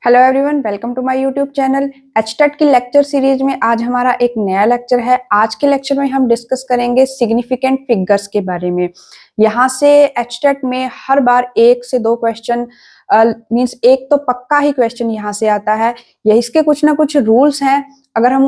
Hello everyone, welcome to my YouTube channel. HTET की lecture series में आज हमारा एक नया लेक्चर है। आज के लेक्चर में हम डिस्कस करेंगे सिग्निफिकेंट फिगर्स के बारे में। यहाँ से एचटेट में हर बार एक से दो क्वेश्चन मींस एक तो पक्का ही क्वेश्चन यहाँ से आता है। ये इसके कुछ ना कुछ रूल्स हैं। अगर हम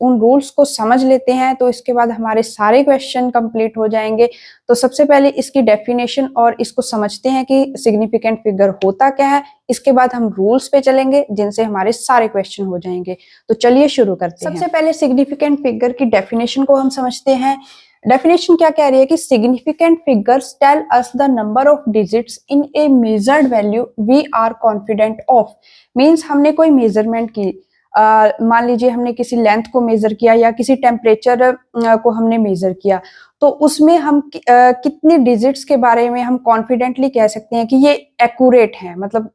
उन रूल्स को समझ लेते हैं तो इसके बाद हमारे सारे क्वेश्चन कंप्लीट हो जाएंगे। तो सबसे पहले इसकी डेफिनेशन और इसको समझते हैं कि सिग्निफिकेंट फिगर होता क्या है। इसके बाद हम रूल्स पे चलेंगे जिनसे हमारे सारे क्वेश्चन हो जाएंगे। तो चलिए शुरू करते हैं। सबसे पहले सिग्निफिकेंट फिगर की डेफिनेशन को हम समझते हैं। डेफिनेशन क्या कह रही है कि significant figures tell us the number of digits in a measured value we are confident of. Means हमने कोई मेजरमेंट की, मान लीजिए हमने किसी लेंथ को मेजर किया या किसी टेम्परेचर को हमने मेजर किया, तो उसमें हम कितनी डिजिट्स के बारे में हम कॉन्फिडेंटली कह सकते हैं कि ये एक्यूरेट है। मतलब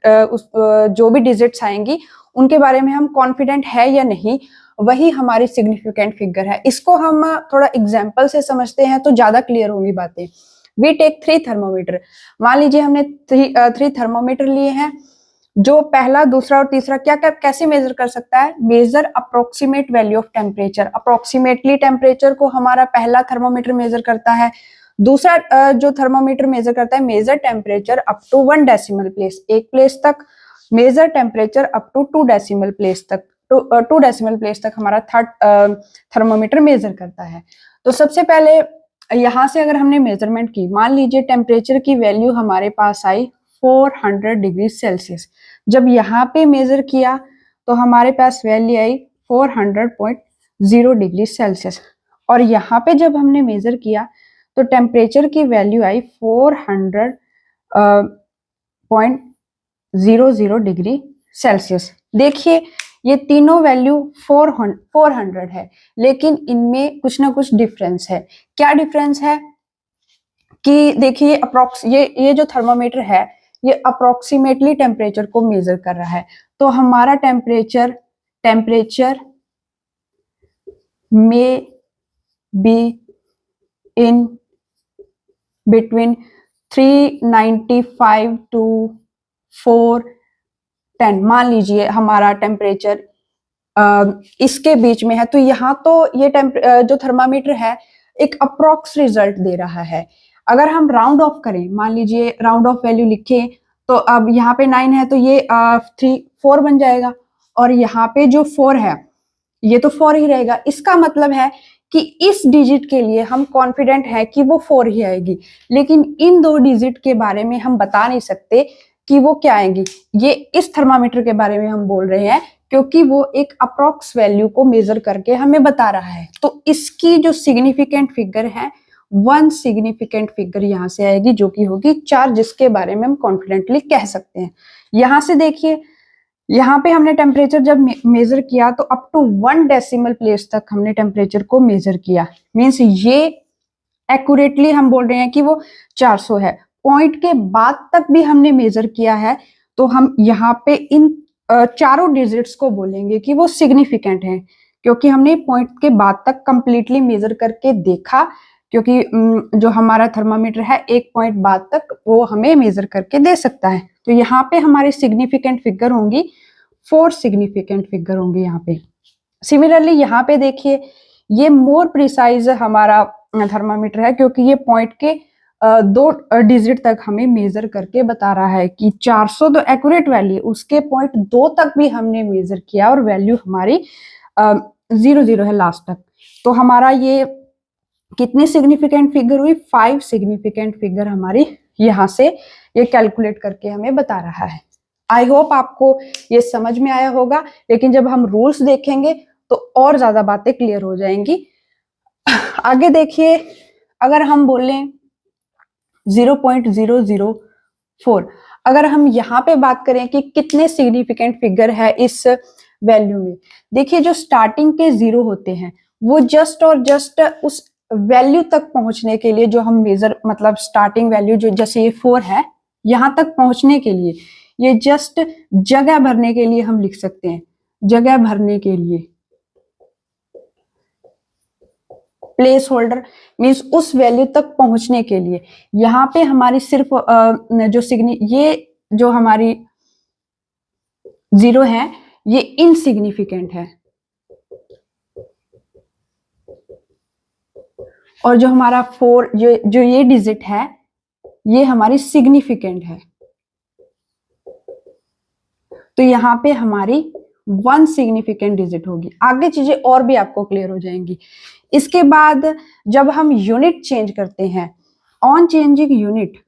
जो भी डिजिट्स आएंगी उनके बारे में हम कॉन्फिडेंट है या नहीं, वही हमारी सिग्निफिकेंट फिगर है। इसको हम थोड़ा एग्जाम्पल से समझते हैं तो ज्यादा क्लियर होंगी बातें। We take 3 thermometer. मान लीजिए हमने 3 थर्मोमीटर लिए हैं। जो पहला, दूसरा और तीसरा क्या कैसे मेजर कर सकता है? Measure approximate value of temperature. Approximately temperature को हमारा पहला थर्मोमीटर मेजर करता है। दूसरा जो थर्मोमीटर मेजर करता है, measure temperature up to 1 decimal place, एक प्लेस तक। Measure temperature up to 2 decimal place तक, 2 डेसिमल प्लेस तक हमारा थर्ड थर्मोमीटर मेजर करता है। तो सबसे पहले यहां से अगर हमने मेजरमेंट की, मान लीजिए टेम्परेचर की वैल्यू हमारे पास आई 400 डिग्री सेल्सियस। जब यहाँ पे मेजर किया तो हमारे पास वैल्यू आई 400.0 डिग्री सेल्सियस। और यहाँ पे जब हमने मेजर किया तो टेम्परेचर की वैल्यू आई 400.00 डिग्री सेल्सियस। देखिए ये तीनों वैल्यू 400 है, लेकिन इनमें कुछ ना कुछ डिफरेंस है। क्या डिफरेंस है कि देखिए ये जो थर्मोमीटर है ये अप्रोक्सीमेटली टेम्परेचर को मेजर कर रहा है। तो हमारा टेम्परेचर में बी इन बिटवीन 395 टू 410। मान लीजिए हमारा टेम्परेचर इसके बीच में है। तो यहाँ तो ये जो थर्मामीटर है एक अप्रोक्स रिजल्ट दे रहा है। अगर हम राउंड ऑफ करें, मान लीजिए राउंड ऑफ वैल्यू लिखें, तो अब यहाँ पे 9 है तो ये 4 बन जाएगा। और यहाँ पे जो 4 है ये तो 4 ही रहेगा। इसका मतलब है कि इस डिजिट के लिए हम कॉन्फिडेंट है कि वो 4 ही आएगी, लेकिन इन दो डिजिट के बारे में हम बता नहीं सकते कि वो क्या आएंगी। ये इस थर्मामीटर के बारे में हम बोल रहे हैं क्योंकि वो एक अप्रोक्स वैल्यू को मेजर करके हमें बता रहा है। तो इसकी जो सिग्निफिकेंट फिगर है, 1 सिग्निफिकेंट फिगर यहाँ से आएगी जो कि होगी 4, जिसके बारे में हम कॉन्फिडेंटली कह सकते हैं। यहां से देखिए, यहाँ पे हमने टेम्परेचर जब मेजर किया तो अप टू 1 डेसिमल प्लेस तक हमने टेम्परेचर को मेजर किया। मीन्स ये एक्यूरेटली हम बोल रहे हैं कि वो 400 है। पॉइंट के बाद तक भी हमने मेजर किया है, तो हम यहाँ पे इन चारों डिजिट्स को बोलेंगे कि वो सिग्निफिकेंट है, क्योंकि हमने पॉइंट के बाद तक कंप्लीटली मेजर करके देखा। क्योंकि जो हमारा थर्मामीटर है एक पॉइंट बाद तक वो हमें मेजर करके दे सकता है। तो यहाँ पे हमारी सिग्निफिकेंट फिगर होंगी 4 सिग्निफिकेंट फिगर होंगी यहाँ पे। सिमिलरली यहाँ पे देखिए, ये मोर प्रिसाइज हमारा थर्मामीटर है क्योंकि ये पॉइंट के 2 डिजिट तक हमें मेजर करके बता रहा है कि 400 तो एक्यूरेट वैल्यू, उसके पॉइंट 2 तक भी हमने मेजर किया और वैल्यू हमारी 0 है लास्ट तक। तो हमारा ये कितनी सिग्निफिकेंट फिगर हुई? 5 सिग्निफिकेंट फिगर हमारी यहाँ से ये कैलकुलेट करके हमें बता रहा है। आई होप आपको ये समझ में आया होगा, लेकिन जब हम रूल्स देखेंगे तो और ज्यादा बातें क्लियर हो जाएंगी। आगे देखिए, अगर हम बोलें 0.004, अगर हम यहाँ पे बात करें कि कितने सिग्निफिकेंट फिगर है इस वैल्यू में, देखिए जो स्टार्टिंग के 0 होते हैं वो जस्ट और जस्ट उस वैल्यू तक पहुंचने के लिए जो हम मेजर, मतलब स्टार्टिंग वैल्यू जो जैसे ये 4 है, यहां तक पहुंचने के लिए ये जस्ट जगह भरने के लिए हम लिख सकते हैं। जगह भरने के लिए प्लेस होल्डर मीन्स उस वैल्यू तक पहुंचने के लिए यहाँ पे हमारी सिर्फ जो ये जो हमारी जीरो है ये इनसिग्निफिकेंट है, और जो हमारा 4 जो ये डिजिट है ये हमारी सिग्निफिकेंट है। तो यहाँ पे हमारी 1 सिग्निफिकेंट डिजिट होगी। आगे चीजें और भी आपको क्लियर हो जाएंगी। इसके बाद जब हम यूनिट चेंज करते हैं, ऑन चेंजिंग यूनिट,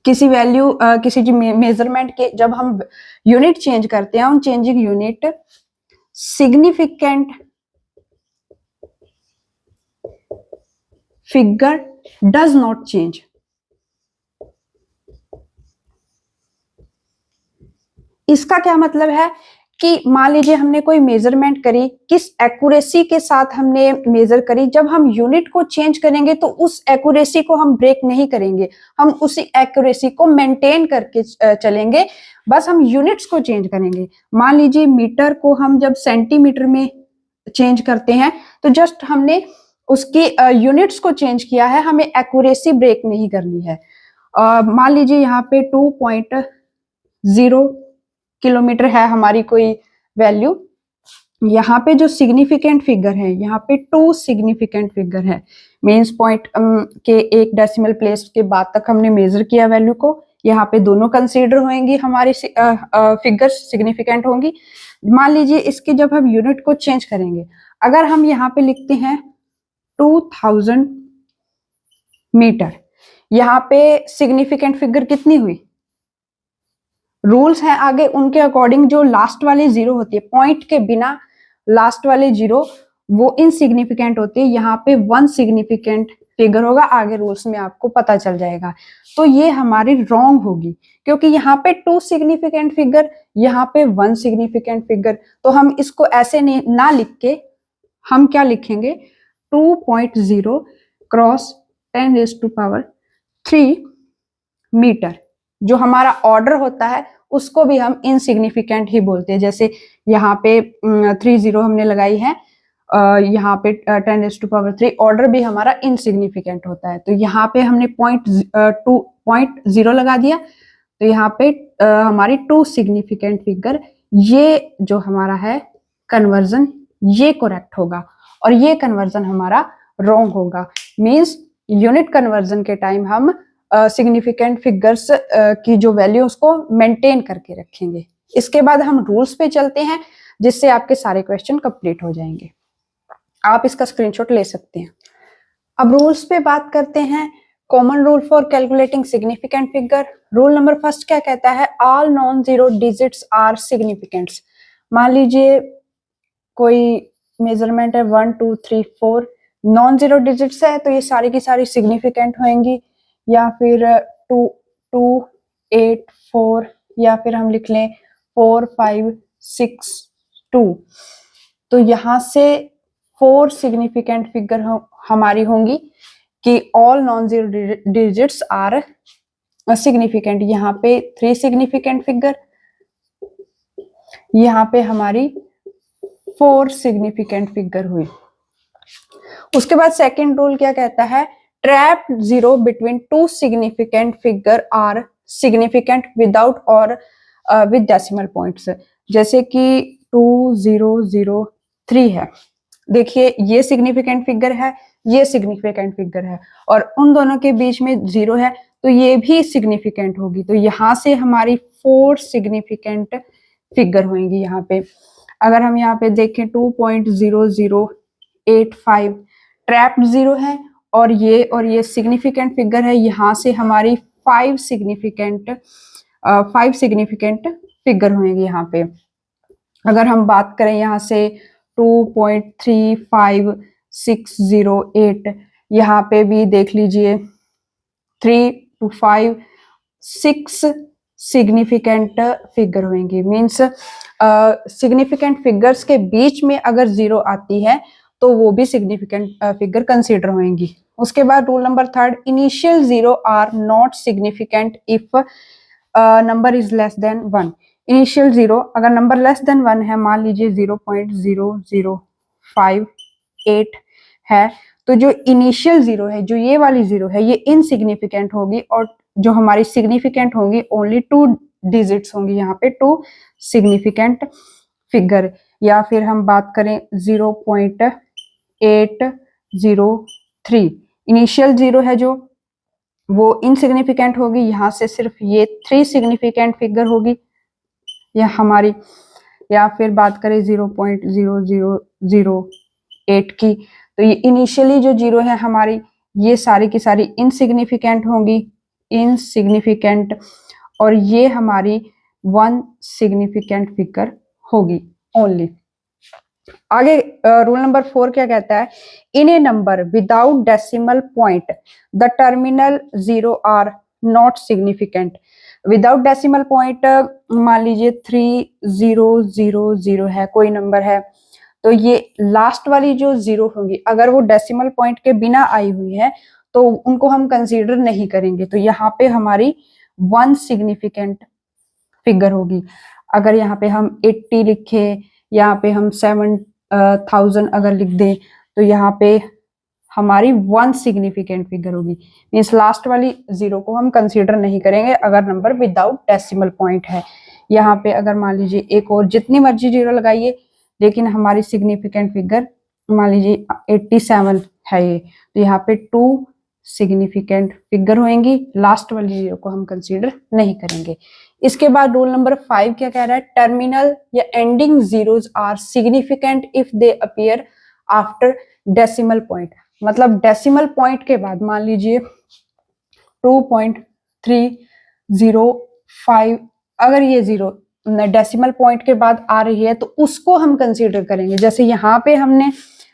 किसी वैल्यू किसी मेजरमेंट के जब हम यूनिट चेंज करते हैं, on changing unit significant figure does not change. इसका क्या मतलब है कि मान लीजिए हमने कोई मेजरमेंट करी, किस एक्यूरेसी के साथ हमने मेजर करी, जब हम यूनिट को चेंज करेंगे तो उस एक्यूरेसी को हम ब्रेक नहीं करेंगे, हम उसी एक्यूरेसी को मेंटेन करके चलेंगे, बस हम यूनिट्स को चेंज करेंगे। मान लीजिए मीटर को हम जब सेंटीमीटर में चेंज करते हैं तो जस्ट हमने उसकी यूनिट्स को चेंज किया है, हमें एक्यूरेसी ब्रेक नहीं करनी है। मान लीजिए यहाँ पे 2.0 किलोमीटर है हमारी कोई वैल्यू, यहाँ पे जो सिग्निफिकेंट फिगर है यहाँ पे 2 सिग्निफिकेंट फिगर है, मीन्स पॉइंट के एक डेसिमल प्लेस के बाद तक हमने मेजर किया वैल्यू को, यहाँ पे दोनों कंसीडर होंगी, हमारी फिगर सिग्निफिकेंट होंगी। मान लीजिए इसके जब हम यूनिट को चेंज करेंगे, अगर हम यहाँ पे लिखते हैं 2000 मीटर, यहाँ पे सिग्निफिकेंट फिगर कितनी हुई, रूल्स हैं आगे उनके अकॉर्डिंग जो लास्ट वाली जीरो होती है, पॉइंट के बिना लास्ट वाले जीरो वो इनसिग्निफिकेंट होती है, यहाँ पे 1 सिग्निफिकेंट फिगर होगा, आगे रूल्स में आपको पता चल जाएगा। तो ये हमारी रॉन्ग होगी क्योंकि यहाँ पे 2 सिग्निफिकेंट फिगर, यहाँ पे 1 सिग्निफिकेंट फिगर, तो हम इसको ऐसे ना लिख के हम क्या लिखेंगे 2.0 क्रॉस 10⁻³ मीटर। जो हमारा ऑर्डर होता है उसको भी हम इनसिग्निफिकेंट ही बोलते हैं, जैसे यहाँ पे 30 हमने लगाई है, यहाँ पे 10⁻³ ऑर्डर भी हमारा इनसिग्निफिकेंट होता है, तो यहाँ पे हमने 0.0 लगा दिया, तो यहाँ पे हमारी 2 सिग्निफिकेंट फिगर, ये जो हमारा है कन्वर्जन ये करेक्ट होगा और ये कन्वर्जन हमारा रॉन्ग होगा। मीन्स यूनिट कन्वर्जन के टाइम हम सिग्निफिकेंट फिगर्स की जो वैल्यू उसको मेंटेन करके रखेंगे। इसके बाद हम रूल्स पे चलते हैं जिससे आपके सारे क्वेश्चन कंप्लीट हो जाएंगे। आप इसका स्क्रीनशॉट ले सकते हैं। अब रूल्स पे बात करते हैं। Common rule for calculating significant figure. Rule number first क्या कहता है, all non zero digits are significants. मान लीजिए कोई मेजरमेंट है 1 2 3 4 नॉन जीरो डिजिट्स है तो ये सारी की सारी सिग्निफिकेंट होंगी, या फिर 2 2 8 4, या फिर हम लिख लें 4 5 6 2। तो यहाँ से 4 सिग्निफिकेंट फिगर हमारी होंगी कि all non zero digits are significant. यहाँ पे 3 सिग्निफिकेंट फिगर, यहाँ पे हमारी 4 सिग्निफिकेंट फिगर हुई। उसके बाद सेकंड रूल क्या कहता है, trap zero between 2 significant figure are significant without और विद डेसिमल पॉइंट्स। जैसे कि 2003 है, देखिए ये सिग्निफिकेंट फिगर है, ये सिग्निफिकेंट फिगर है, और उन दोनों के बीच में जीरो है तो ये भी सिग्निफिकेंट होगी। तो यहाँ से हमारी 4 सिग्निफिकेंट फिगर होंगी। यहाँ पे अगर हम यहाँ पे देखें 2.0085 ट्रैप जीरो है और ये सिग्निफिकेंट फिगर है, यहाँ से हमारी 5 सिग्निफिकेंट फिगर होंगी। यहाँ पे अगर हम बात करें यहाँ से 2.35608, यहाँ पे भी देख लीजिए 3 to 5 6 सिग्निफिकेंट फिगर होंगी। मीन्स सिग्निफिकेंट फिगर्स के बीच में अगर जीरो आती है तो वो भी सिग्निफिकेंट फिगर कंसीडर होंगी। उसके बाद rule number third, initial zero are not significant if number is less than 1। Initial zero अगर नंबर लेस देन 1 है, मान लीजिए 0.0058 है, तो जो इनिशियल जीरो है, जो ये वाली जीरो है, ये इनसिग्निफिकेंट होगी, और जो हमारी सिग्निफिकेंट होंगी ओनली 2 डिजिट्स होंगी, यहाँ पे 2 सिग्निफिकेंट फिगर। या फिर हम बात करें 0.803, इनिशियल 0 है जो वो इनसिग्निफिकेंट होगी, यहाँ से सिर्फ ये 3 सिग्निफिकेंट फिगर होगी यह हमारी। या फिर बात करें 0.0008 की, तो ये इनिशियली जो 0 है हमारी, ये सारी की सारी इनसिग्निफिकेंट होंगी, इनसिग्निफिकेंट, और ये हमारी 1 सिग्निफिकेंट फिगर होगी ओनली। आगे रूल नंबर 4 क्या कहता है, in a number without decimal point the terminal 0 are not significant. Without decimal point मान लीजिए 3000 है, कोई नंबर है, तो ये लास्ट वाली जो 0 होंगी अगर वो डेसिमल पॉइंट के बिना आई हुई है तो उनको हम कंसीडर नहीं करेंगे, तो यहाँ पे हमारी 1 सिग्निफिकेंट फिगर होगी। अगर यहाँ पे हम 80 लिखे, यहाँ पे हम 7000 अगर लिख दें, तो यहाँ पे हमारी 1 सिग्निफिकेंट फिगर होगी, मीन्स लास्ट वाली 0 को हम कंसीडर नहीं करेंगे अगर नंबर विदाउट डेसिमल पॉइंट है। यहाँ पे अगर मान लीजिए एक और जितनी मर्जी 0 लगाइए, लेकिन हमारी सिग्निफिकेंट फिगर मान लीजिए 87 है ये, तो यहाँ पे 2 सिग्निफिकेंट फिगर होंगी, लास्ट वाली 0 को हम कंसीडर नहीं करेंगे। इसके बाद रूल नंबर 5 क्या कह रहा है, टर्मिनल या ending zeros are significant if they appear after decimal point. मतलब डेसिमल पॉइंट के बाद मान लीजिए 2.305, अगर ये 0 डेसिमल पॉइंट के बाद आ रही है तो उसको हम कंसीडर करेंगे। जैसे यहाँ पे हमने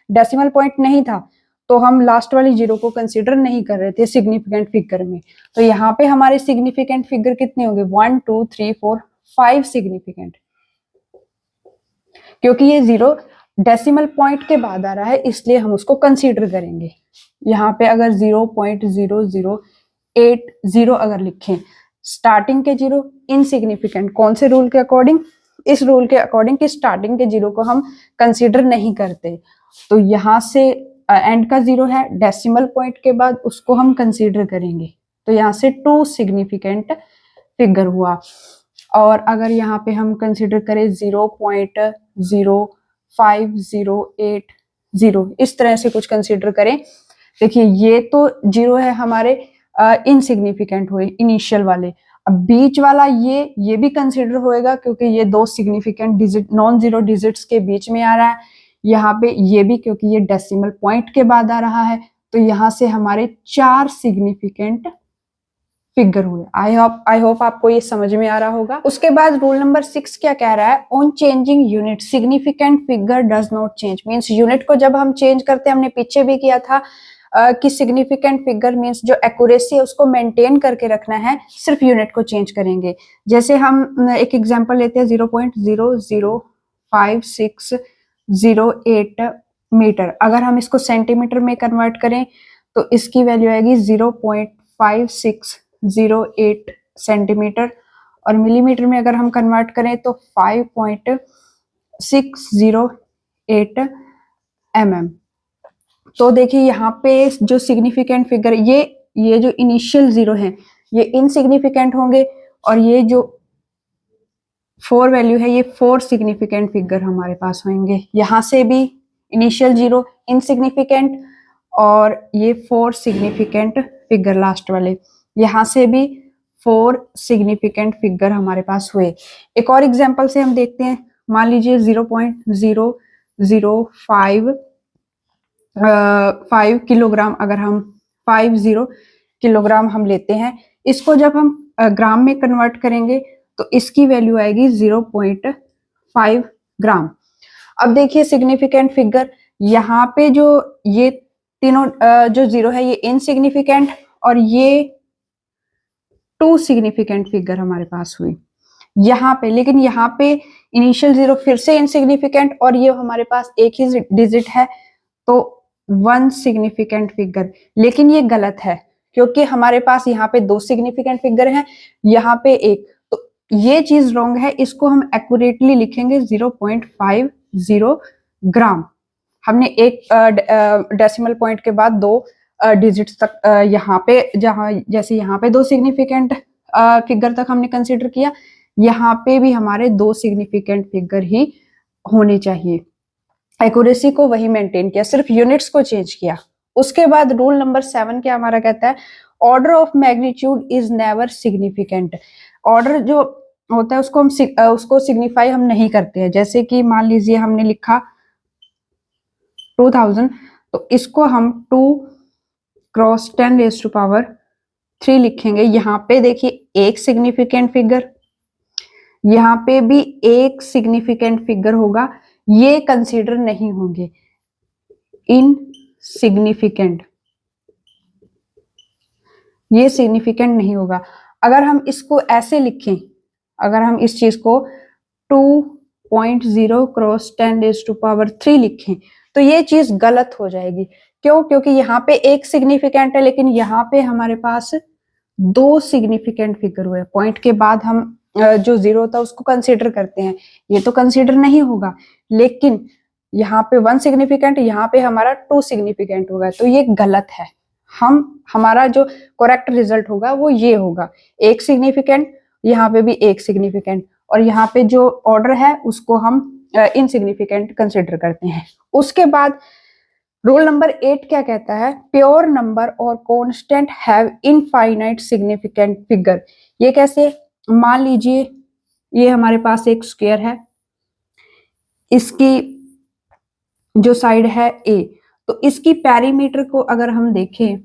डेसिमल पॉइंट नहीं था तो हम लास्ट वाली 0 को कंसीडर नहीं कर रहे थे सिग्निफिकेंट फिगर में, तो यहाँ पे हमारे सिग्निफिकेंट फिगर कितने होंगे, 1 2 3 4 5 सिग्निफिकेंट, क्योंकि ये 0 डेसिमल पॉइंट के बाद आ रहा है इसलिए हम उसको कंसीडर करेंगे। यहाँ पे अगर 0.0080 अगर लिखें, स्टार्टिंग के 0 इनसिग्निफिकेंट, कौन से रूल के अकॉर्डिंग, इस रूल के अकॉर्डिंग कि स्टार्टिंग के 0 को हम कंसीडर नहीं करते, तो यहाँ से एंड का 0 है डेसिमल पॉइंट के बाद उसको हम कंसीडर करेंगे, तो यहाँ से 2 सिग्निफिकेंट फिगर हुआ। और अगर यहाँ पे हम कंसीडर करें 0.05080, इस तरह से कुछ कंसीडर करें, देखिए ये तो 0 है हमारे इनसिग्निफिकेंट हुए इनिशियल वाले, अब बीच वाला ये भी कंसीडर होएगा क्योंकि ये 2 सिग्निफिकेंट डिजिट नॉन 0 डिजिट्स के बीच में आ रहा है। यहाँ पे ये भी क्योंकि ये डेसिमल पॉइंट के बाद आ रहा है, तो यहाँ से हमारे 4 सिग्निफिकेंट फिगर हुए। आई होप आपको ये समझ में आ रहा होगा। उसके बाद रूल नंबर 6 क्या कह रहा है, on changing unit significant figure does not change. Means unit को जब हम चेंज करते हैं, हमने पीछे भी किया था कि सिग्निफिकेंट फिगर मीन्स जो एक्यूरेसी है उसको मेंटेन करके रखना है, सिर्फ यूनिट को चेंज करेंगे। जैसे हम एक एग्जांपल लेते हैं 0.00560 मीटर, अगर हम इसको सेंटीमीटर में कन्वर्ट करें तो इसकी वैल्यू आएगी 0.5608 सेंटीमीटर, और मिलीमीटर में अगर हम कन्वर्ट करें तो 5.608 mm। तो देखिए यहाँ पे जो सिग्निफिकेंट फिगर, ये जो इनिशियल 0 है ये इनसिग्निफिकेंट होंगे, और ये जो 4 वैल्यू है ये 4 सिग्निफिकेंट फिगर हमारे पास होंगे। यहाँ से भी इनिशियल 0 इनसिग्निफिकेंट और ये 4 सिग्निफिकेंट फिगर लास्ट वाले, यहाँ से भी 4 सिग्निफिकेंट फिगर हमारे पास हुए। एक और एग्जांपल से हम देखते हैं, मान लीजिए 0.005 किलोग्राम, अगर हम 50 किलोग्राम हम लेते हैं, इसको जब हम ग्राम में कन्वर्ट करेंगे तो इसकी वैल्यू आएगी 0.5 ग्राम। अब देखिए सिग्निफिकेंट फिगर, यहाँ पे जो ये तीनों जो 0 है ये इनसिग्निफिकेंट और ये 2 सिग्निफिकेंट फिगर हमारे पास हुई यहाँ पे, लेकिन यहाँ पे इनिशियल 0 फिर से इनसिग्निफिकेंट और ये हमारे पास एक ही डिजिट है तो 1 सिग्निफिकेंट फिगर। लेकिन ये गलत है क्योंकि हमारे पास यहाँ पे 2 सिग्निफिकेंट फिगर हैं, यहाँ पे एक, तो ये चीज रॉन्ग है। इसको हम एक्यूरेटली लिखेंगे 0.50 ग्राम। हमने एक डेसिमल पॉइंट के बाद 2 डिजिट्स तक, यहाँ पे जहाँ जैसे यहाँ पे 2 सिग्निफिकेंट फिगर तक हमने कंसीडर किया, यहाँ पे भी हमारे 2 सिग्निफिकेंट फिगर ही होने चाहिए। एक्यूरेसी को वही मेंटेन किया, सिर्फ यूनिट्स को चेंज किया। उसके बाद रूल नंबर 7 क्या हमारा कहता है, order of magnitude is never significant. Order जो होता है उसको हम उसको सिग्निफाई हम नहीं करते हैं। जैसे कि मान लीजिए हमने लिखा 2000, तो इसको हम 2 क्रॉस 10⁻³ लिखेंगे। यहाँ पे देखिए एक सिग्निफिकेंट फिगर, यहाँ पे भी एक सिग्निफिकेंट फिगर होगा, ये कंसीडर नहीं होंगे, इनसिग्निफिकेंट, ये सिग्निफिकेंट नहीं होगा। अगर हम इसको ऐसे लिखें, अगर हम इस चीज को 2.0 क्रॉस 10⁻³ लिखें तो ये चीज गलत हो जाएगी। क्यों? क्योंकि यहाँ पे एक सिग्निफिकेंट है, लेकिन यहाँ पे हमारे पास 2 सिग्निफिकेंट फिगर हुए। पॉइंट के बाद हम जो 0 था उसको कंसीडर करते हैं, ये तो कंसीडर नहीं होगा। लेकिन यहाँ पे 1 सिग्निफिकेंट, यहाँ पे हमारा 2 सिग्निफिकेंट होगा, तो ये गलत है। हमारा जो करेक्ट रिजल्ट होगा वो ये होगा, एक सिग्निफिकेंट, यहाँ पे भी एक सिग्निफिकेंट, और यहाँ पे जो ऑर्डर है उसको हम इनसिग्निफिकेंट कंसीडर करते हैं। उसके बाद रूल नंबर 8 क्या कहता है, प्योर नंबर और constant have infinite significant figure. ये कैसे? मान लीजिए ये हमारे पास एक स्क्वायर है, इसकी जो साइड है A, तो इसकी पेरीमीटर को अगर हम देखें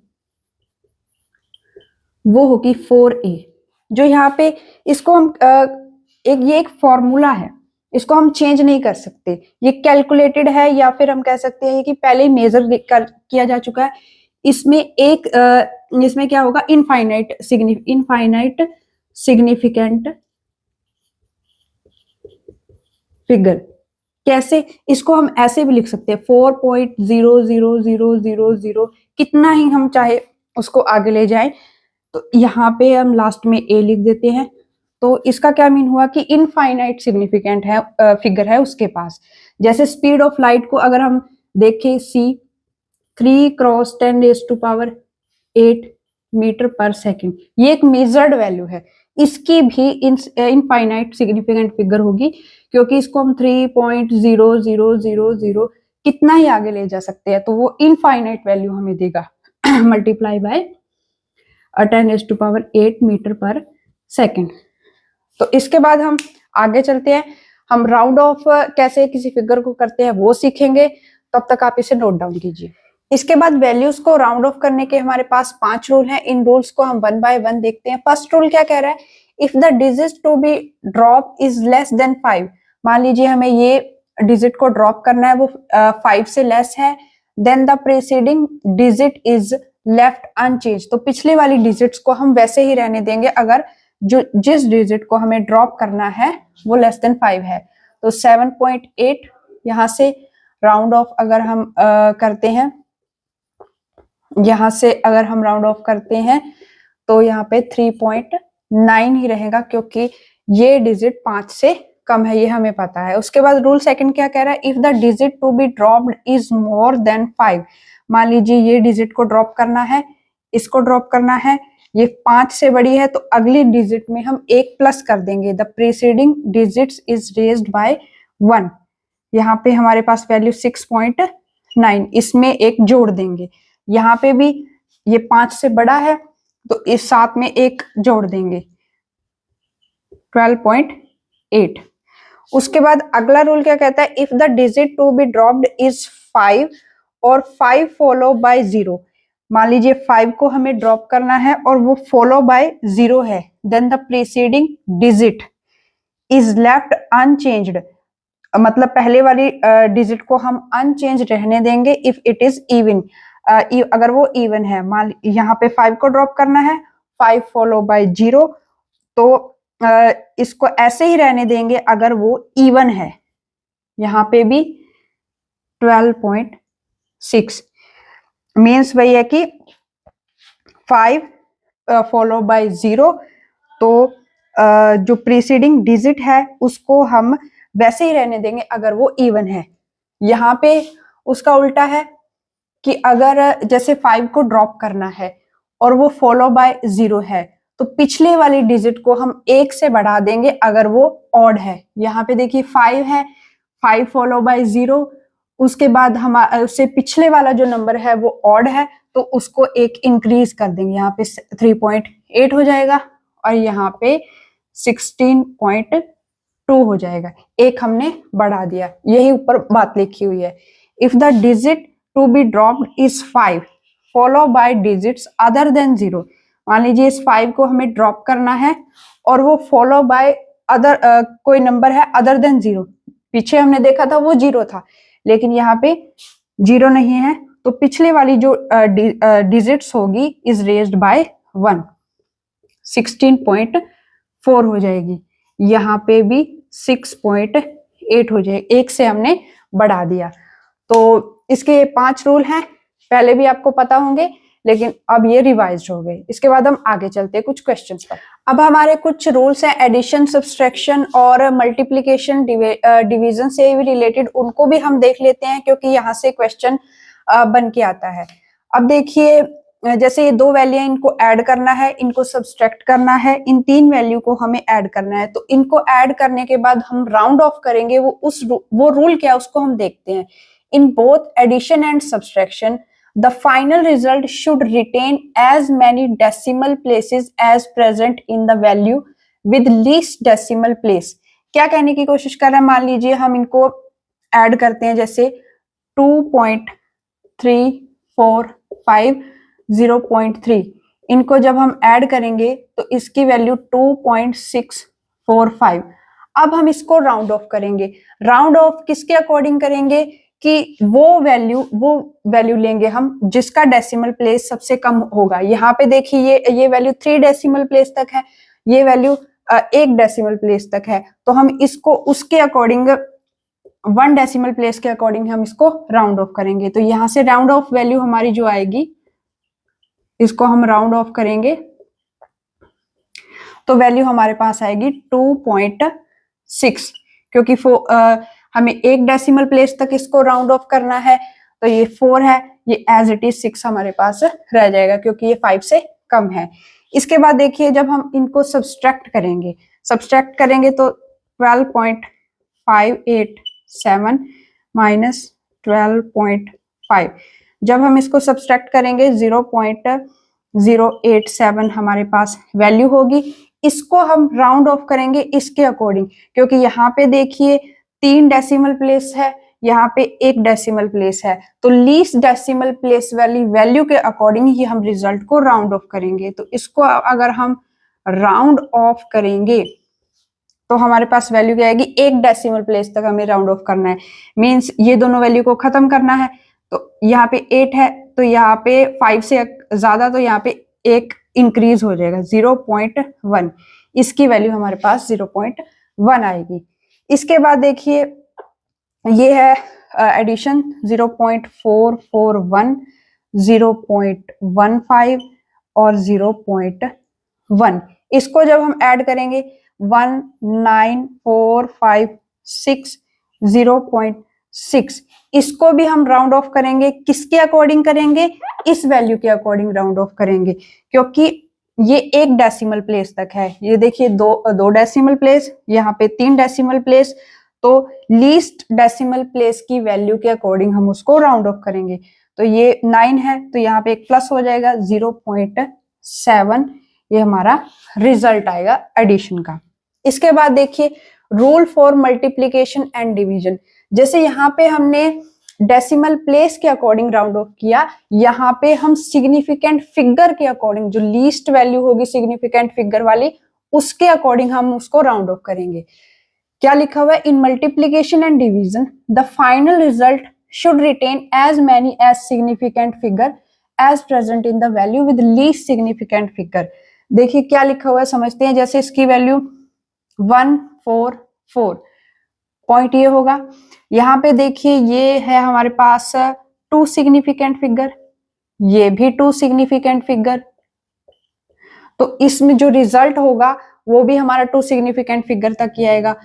वो होगी 4A। जो यहाँ पे इसको हम ये एक फॉर्मूला है, इसको हम चेंज नहीं कर सकते, ये कैलकुलेटेड है, या फिर हम कह सकते हैं कि पहले ही मेजर किया जा चुका है। इसमें इसमें क्या होगा, इनफाइनाइट सिग्निफिकेंट फिगर। कैसे? इसको हम ऐसे भी लिख सकते हैं 4.00000, कितना ही हम चाहे उसको आगे ले जाएं, तो यहाँ पे हम लास्ट में A लिख देते हैं। तो इसका क्या मीन हुआ कि इनफाइनाइट सिग्निफिकेंट है फिगर है उसके पास। जैसे स्पीड ऑफ लाइट को अगर हम देखें C 3 क्रॉस 10⁸ मीटर पर सेकेंड, ये एक मेजर्ड वैल्यू है, इसकी भी इनफाइनाइट सिग्निफिकेंट फिगर होगी, क्योंकि इसको हम 3.0000 कितना ही आगे ले जा सकते हैं, तो वो इनफाइनाइट वैल्यू हमें देगा मल्टीप्लाई बाय 10⁸ मीटर पर सेकेंड। तो इसके बाद हम आगे चलते हैं, हम राउंड ऑफ कैसे किसी फिगर को करते हैं वो सीखेंगे। तब तक आप इसे नोट डाउन कीजिए। इसके बाद वैल्यूज को राउंड ऑफ करने के हमारे पास 5 रूल हैं। इन रूल्स को हम 1 बाय 1 देखते हैं। फर्स्ट रूल क्या कह रहा है, if the digit to be drop is less than 5, मान लीजिए हमें ये डिजिट को ड्रॉप करना है, वो 5 से लेस है, then the preceding digit is left unchange, तो पिछली वाली डिजिट्स को हम वैसे ही रहने देंगे अगर जिस डिजिट को हमें ड्रॉप करना है वो लेस देन 5 है। तो 7.8 यहाँ से राउंड ऑफ अगर हम करते हैं, यहाँ से अगर हम राउंड ऑफ करते हैं तो यहाँ पे 3.9 ही रहेगा, क्योंकि ये डिजिट 5 से कम है, ये हमें पता है। उसके बाद रूल सेकंड क्या कह रहा है, if the digit to be dropped is more than 5, मान लीजिए ये डिजिट को ड्रॉप करना है, इसको ड्रॉप करना है, ये 5 से बड़ी है, तो अगली डिजिट में हम 1 प्लस कर देंगे, the preceding digits is raised bye 1। यहाँ पे हमारे पास वैल्यू 6.9, इसमें 1 जोड़ देंगे। यहाँ पे भी ये 5 से बड़ा है, तो इस साथ में 1 जोड़ देंगे, 12.8। उसके बाद अगला रूल क्या कहता है, if the digit to be dropped is 5 और 5 फॉलो बाय 0, मान लीजिए 5 को हमें ड्रॉप करना है और वो फॉलो बाय 0 है, then the preceding digit is left unchanged, मतलब पहले वाली डिजिट को हम अनचेंज रहने देंगे इफ इट इज इवन, अगर वो इवन है। मान यहाँ पे 5 को ड्रॉप करना है, 5 फॉलो बाय 0, तो इसको ऐसे ही रहने देंगे अगर वो इवन है। यहाँ पे भी 12.6 मीन्स वही है कि 5 फॉलो बाय 0, तो जो प्रीसीडिंग डिजिट है उसको हम वैसे ही रहने देंगे अगर वो इवन है। यहाँ पे उसका उल्टा है, कि अगर जैसे 5 को ड्रॉप करना है और वो फॉलो बाय 0 है, तो पिछले वाली डिजिट को हम 1 से बढ़ा देंगे अगर वो ऑड है। यहाँ पे देखिए 5 है, 5 फॉलो बाय 0, उसके बाद हम उससे पिछले वाला जो नंबर है वो ऑड है, तो उसको एक इंक्रीज कर देंगे, यहाँ पे 3.8 हो जाएगा और यहाँ पे 16.2 हो जाएगा। एक हमने बढ़ा दिया, यही ऊपर बात लिखी हुई है। If the digit to be dropped is 5 follow by digits other than 0। मान लीजिए इस 5 को हमें ड्रॉप करना है और वो फॉलो बाय अदर कोई नंबर है अदर देन 0। पीछे हमने देखा था वो 0 था, लेकिन यहाँ पे 0 नहीं है, तो पिछले वाली जो डिजिट्स होगी इज रेज्ड बाय 1, 16.4 हो जाएगी। यहाँ पे भी 6.8 हो जाएगी, एक से हमने बढ़ा दिया। तो इसके 5 रूल हैं, पहले भी आपको पता होंगे, लेकिन अब ये रिवाइज हो गए। इसके बाद हम आगे चलते हैं कुछ क्वेश्चंस पर। अब हमारे कुछ रूल्स हैं एडिशन, सब्सट्रैक्शन और मल्टीप्लिकेशन, डिवीजन से भी रिलेटेड, उनको भी हम देख लेते हैं क्योंकि यहाँ से क्वेश्चन बन के आता है। अब देखिए, जैसे ये 2 वैल्यू, इनको ऐड करना है, इनको सब्सट्रैक्ट करना है, इन 3 वैल्यू को हमें ऐड करना है। तो इनको ऐड करने के बाद हम राउंड ऑफ करेंगे, वो रूल क्या है उसको हम देखते हैं। In both addition and subtraction the final result should retain as many decimal places as present in the value with least decimal place। क्या कहने की कोशिश कर रहे हैं, मान लीजिए हम इनको ऐड करते हैं, जैसे 2.345 0.3, इनको जब हम ऐड करेंगे तो इसकी वैल्यू 2.645। अब हम इसको राउंड ऑफ करेंगे। राउंड ऑफ किसके अकॉर्डिंग करेंगे कि वो वैल्यू लेंगे हम जिसका डेसिमल प्लेस सबसे कम होगा। यहाँ पे देखिए ये वैल्यू 3 डेसिमल प्लेस तक है, ये वैल्यू 1 डेसिमल प्लेस तक है, तो हम इसको उसके अकॉर्डिंग 1 डेसिमल प्लेस के अकॉर्डिंग हम इसको राउंड ऑफ करेंगे। तो यहाँ से राउंड ऑफ वैल्यू हमारी जो आएगी, इसको हम राउंड ऑफ करेंगे तो वैल्यू हमारे पास आएगी 2.6, क्योंकि हमें 1 डेसिमल प्लेस तक इसको राउंड ऑफ करना है, तो ये 4 है, ये एज इट इज 6 हमारे पास रह जाएगा क्योंकि ये 5 से कम है। इसके बाद देखिए, जब हम इनको सब्सट्रैक्ट करेंगे तो 12.587 माइनस 12.5, जब हम इसको सब्सट्रैक्ट करेंगे 0.087 हमारे पास वैल्यू होगी। इसको हम राउंड ऑफ करेंगे इसके अकॉर्डिंग, क्योंकि यहाँ पे देखिए 3 डेसिमल प्लेस है, यहाँ पे 1 डेसिमल प्लेस है, तो लीस्ट डेसिमल प्लेस वाली वैल्यू के अकॉर्डिंग ही हम रिजल्ट को राउंड ऑफ करेंगे। तो इसको अगर हम राउंड ऑफ करेंगे तो हमारे पास वैल्यू क्या आएगी, 1 डेसिमल प्लेस तक हमें राउंड ऑफ करना है, मींस ये दोनों वैल्यू को खत्म करना है। तो यहाँ पे 8 है, तो यहाँ पे 5 से ज्यादा, तो यहाँ पे 1 इंक्रीज हो जाएगा 0.1, इसकी वैल्यू हमारे पास 0.1 आएगी। इसके बाद देखिए, ये है एडिशन 0.441, 0.15 और 0.1। इसको जब हम ऐड करेंगे 19456 0.6, इसको भी हम राउंड ऑफ करेंगे, किसके अकॉर्डिंग करेंगे, इस वैल्यू के अकॉर्डिंग राउंड ऑफ करेंगे, क्योंकि ये 1 डेसिमल प्लेस तक है। ये देखिए 2 डेसिमल प्लेस, यहाँ पे 3 डेसिमल प्लेस, तो लीस्ट डेसिमल प्लेस की वैल्यू के अकॉर्डिंग हम उसको राउंड ऑफ करेंगे। तो ये 9 है, तो यहाँ पे एक प्लस हो जाएगा 0.7, ये हमारा रिजल्ट आएगा एडिशन का। इसके बाद देखिए, rule for multiplication and division. जैसे यहाँ पे हमने डेसिमल प्लेस के अकॉर्डिंग राउंड ऑफ किया, यहाँ पे हम सिग्निफिकेंट फिगर के अकॉर्डिंग, जो लीस्ट वैल्यू होगी सिग्निफिकेंट फिगर वाली, उसके अकॉर्डिंग हम उसको राउंड ऑफ करेंगे। क्या लिखा हुआ है, in multiplication and division the final result should retain as many as significant figure as present in the value with least significant figure. देखिए क्या लिखा हुआ है, समझते हैं। जैसे इसकी वैल्यू 144, पॉइंट ये होगा। यहाँ पे देखिए, ये है हमारे पास 2 सिग्निफिकेंट फिगर, ये भी 2 सिग्निफिकेंट फिगर, तो इसमें जो रिजल्ट होगा वो भी हमारा 2 सिग्निफिकेंट फिगर तक ही आएगा।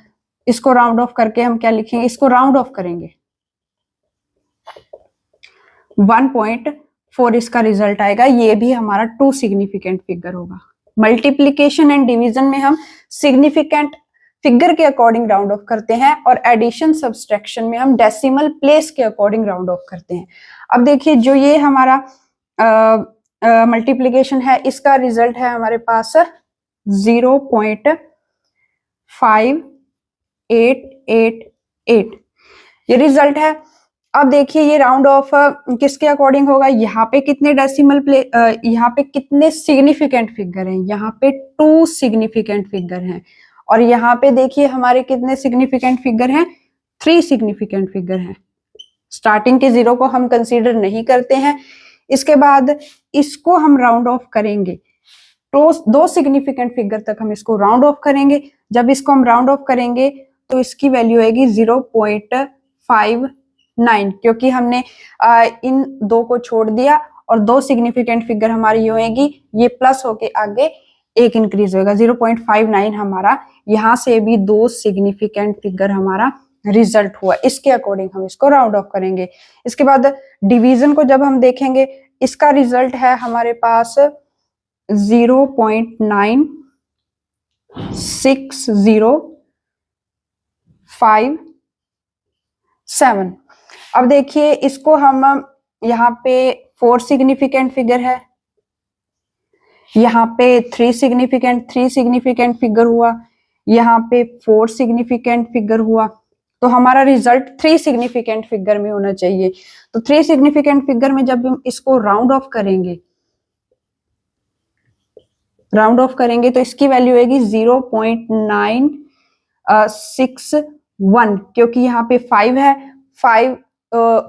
इसको राउंड ऑफ करके हम क्या लिखेंगे, इसको राउंड ऑफ करेंगे 1.4 इसका रिजल्ट आएगा। ये भी हमारा टू सिग्निफिकेंट फिगर होगा। मल्टीप्लीकेशन एंड डिवीजन में हम सिग्निफिकेंट फिगर के अकॉर्डिंग राउंड ऑफ करते हैं और एडिशन सब्सट्रैक्शन में हम डेसिमल प्लेस के अकॉर्डिंग राउंड ऑफ करते हैं। अब देखिए जो ये हमारा मल्टीप्लीकेशन है, इसका रिजल्ट है हमारे पास 0.5888, ये रिजल्ट है। अब देखिए ये राउंड ऑफ किसके अकॉर्डिंग होगा, यहाँ पे कितने डेसिमल यहाँ पे कितने सिग्निफिकेंट फिगर हैं, यहाँ पे 2 सिग्निफिकेंट फिगर हैं, और यहाँ पे देखिए हमारे कितने सिग्निफिकेंट फिगर हैं, 3 सिग्निफिकेंट फिगर हैं। स्टार्टिंग के 0 को हम कंसीडर नहीं करते हैं। इसके बाद इसको हम राउंड ऑफ करेंगे तो 2 सिग्निफिकेंट फिगर तक हम इसको राउंड ऑफ करेंगे। जब इसको हम राउंड ऑफ करेंगे तो इसकी वैल्यू आएगी 0.59, क्योंकि हमने इन 2 को छोड़ दिया और 2 सिग्निफिकेंट फिगर हमारी होएगी, ये प्लस होके आगे 1 इंक्रीज होगा, 0.59 हमारा। यहाँ से भी 2 सिग्निफिकेंट फिगर हमारा रिजल्ट हुआ, इसके अकॉर्डिंग हम इसको राउंड ऑफ करेंगे। इसके बाद डिवीजन को जब हम देखेंगे, इसका रिजल्ट है हमारे पास 0.96057। अब देखिए इसको हम यहाँ पे 4 सिग्निफिकेंट फिगर है, यहाँ पे 3 सिग्निफिकेंट फिगर हुआ, यहाँ पे 4 सिग्निफिकेंट फिगर हुआ, तो हमारा रिजल्ट 3 सिग्निफिकेंट फिगर में होना चाहिए। तो 3 सिग्निफिकेंट फिगर में जब हम इसको राउंड ऑफ करेंगे तो इसकी वैल्यू आएगी 0.961, क्योंकि यहाँ पे 5 है, 5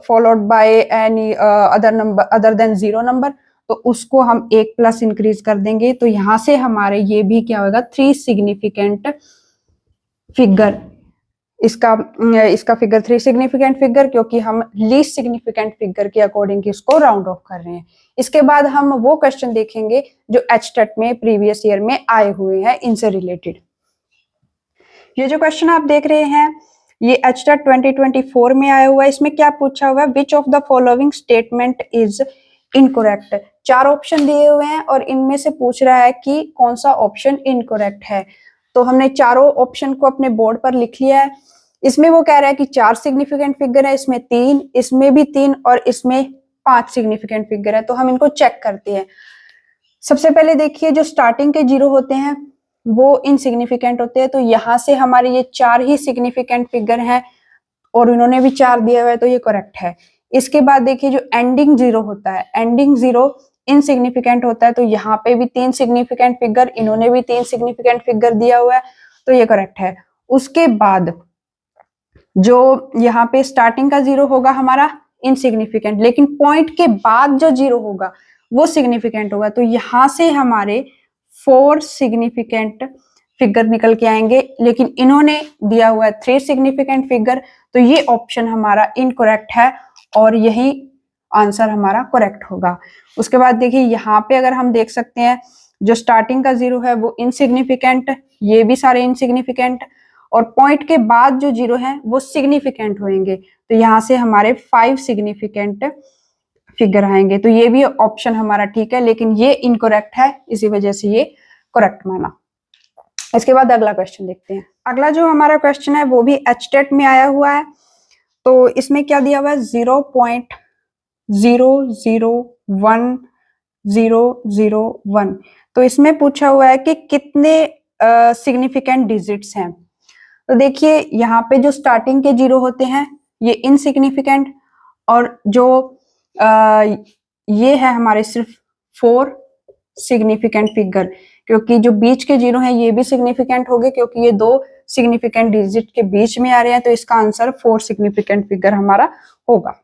followed by any other than 0 number, तो उसको हम 1 प्लस इंक्रीज कर देंगे, तो यहाँ से हमारे ये भी क्या होगा, 3 सिग्निफिकेंट फिगर। इसका फिगर 3 सिग्निफिकेंट फिगर, क्योंकि हम लीस्ट सिग्निफिकेंट फिगर के अकॉर्डिंग इसको राउंड ऑफ कर रहे हैं। इसके बाद हम वो क्वेश्चन देखेंगे जो एचटेट में प्रीवियस ईयर में आए हुए हैं, इनसे रिलेटेड। ये जो क्वेश्चन आप देख रहे हैं ये एचटेट 2024 में आया हुआ है। इसमें क्या पूछा हुआ है, which of the following statement is incorrect. 4 option दिए हुए हैं और इनमें से पूछ रहा है कि कौन सा ऑप्शन इनकरेक्ट है। तो हमने चारों ऑप्शन को अपने बोर्ड पर लिख लिया है। इसमें वो कह रहा है कि 4 सिग्निफिकेंट फिगर है, इसमें 3, इसमें भी 3 और इसमें 5 सिग्निफिकेंट फिगर है। तो हम इनको चेक करते हैं। सबसे पहले देखिए जो स्टार्टिंग के 0 होते हैं वो इनसिग्निफिकेंट होते हैं, तो यहाँ से हमारे ये 4 ही सिग्निफिकेंट फिगर हैं और इन्होंने भी 4 दिया हुआ है, तो ये करेक्ट है। इसके बाद देखिए जो एंडिंग 0 होता है, एंडिंग 0 इनसिग्निफिकेंट होता है, तो यहाँ पे भी 3 सिग्निफिकेंट फिगर, इन्होंने भी 3 सिग्निफिकेंट फिगर दिया हुआ है, तो ये करेक्ट है। उसके बाद जो यहाँ पे स्टार्टिंग का 0 होगा हमारा इनसिग्निफिकेंट, लेकिन पॉइंट के बाद जो 0 होगा वो सिग्निफिकेंट होगा, तो यहाँ से हमारे 4 सिग्निफिकेंट फिगर निकल के आएंगे, लेकिन इन्होंने दिया हुआ है 3 सिग्निफिकेंट फिगर, तो ये ऑप्शन हमारा इनकरेक्ट है और यही आंसर हमारा करेक्ट होगा। उसके बाद देखिए यहाँ पे अगर हम देख सकते हैं जो स्टार्टिंग का 0 है वो इनसिग्निफिकेंट, ये भी सारे इनसिग्निफिकेंट, और पॉइंट के बाद जो 0 है वो सिग्निफिकेंट होंगे, तो यहाँ से हमारे 5 सिग्निफिकेंट फिगर आएंगे, तो ये भी ऑप्शन हमारा ठीक है, लेकिन ये इनकरेक्ट है, इसी वजह से ये करेक्ट माना। इसके बाद अगला क्वेश्चन देखते हैं। अगला जो हमारा क्वेश्चन है वो भी एचटेट में आया हुआ है। तो इसमें क्या दिया हुआ है, 0.001001। तो इसमें पूछा हुआ है कि कितने सिग्निफिकेंट डिजिट्स हैं। तो देखिए यहाँ पे जो स्टार्टिंग के 0 होते हैं ये इनसिग्निफिकेंट, और जो ये है हमारे सिर्फ 4 सिग्निफिकेंट फिगर, क्योंकि जो बीच के 0 हैं ये भी सिग्निफिकेंट हो गए, क्योंकि ये 2 सिग्निफिकेंट डिजिट के बीच में आ रहे हैं, तो इसका आंसर 4 सिग्निफिकेंट फिगर हमारा होगा।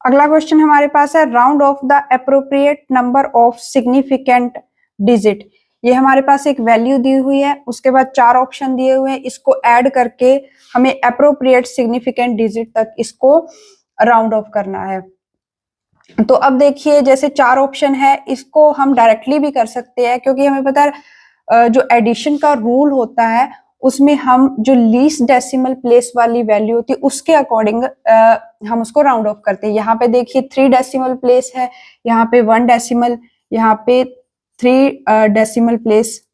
अगला क्वेश्चन हमारे पास है, round of the appropriate number of significant digit. ये हमारे पास एक वैल्यू दी हुई है, उसके बाद 4 ऑप्शन दिए हुए हैं, इसको ऐड करके हमें एप्रोप्रिएट सिग्निफिकेंट डिजिट तक इसको राउंड ऑफ करना है। तो अब देखिए जैसे 4 ऑप्शन है, इसको हम डायरेक्टली भी कर सकते हैं, क्योंकि हमें पता है जो एडिशन का रूल होता है उसमें हम जो लीस्ट डेसिमल प्लेस वाली वैल्यू होती है उसके अकॉर्डिंग हम उसको राउंड ऑफ करते हैं। यहाँ पे देखिए 3 डेसिमल प्लेस है, यहाँ पे 1 डेसिमल, यहाँ पे 3 डेसिमल प्लेस,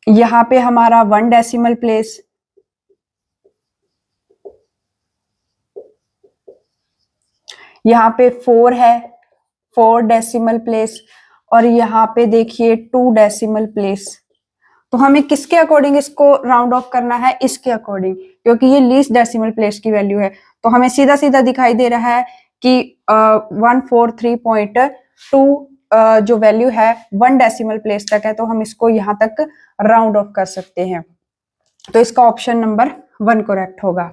यहाँ पे हमारा 1 डेसिमल प्लेस, यहाँ पे 4 है, 4 डेसिमल प्लेस, और यहाँ पे देखिए 2 डेसिमल प्लेस। तो हमें किसके अकॉर्डिंग इसको राउंड ऑफ करना है? इसके अकॉर्डिंग, क्योंकि ये लीस्ट डेसिमल प्लेस की वैल्यू है। तो हमें सीधा सीधा दिखाई दे रहा है कि 143.2 जो वैल्यू है 1 डेसिमल प्लेस तक है, तो हम इसको यहाँ तक राउंड ऑफ कर सकते हैं। तो इसका ऑप्शन नंबर 1 करेक्ट होगा।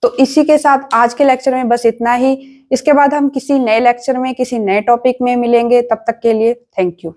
तो इसी के साथ आज के लेक्चर में बस इतना ही। इसके बाद हम किसी नए लेक्चर में किसी नए टॉपिक में मिलेंगे। तब तक के लिए थैंक यू।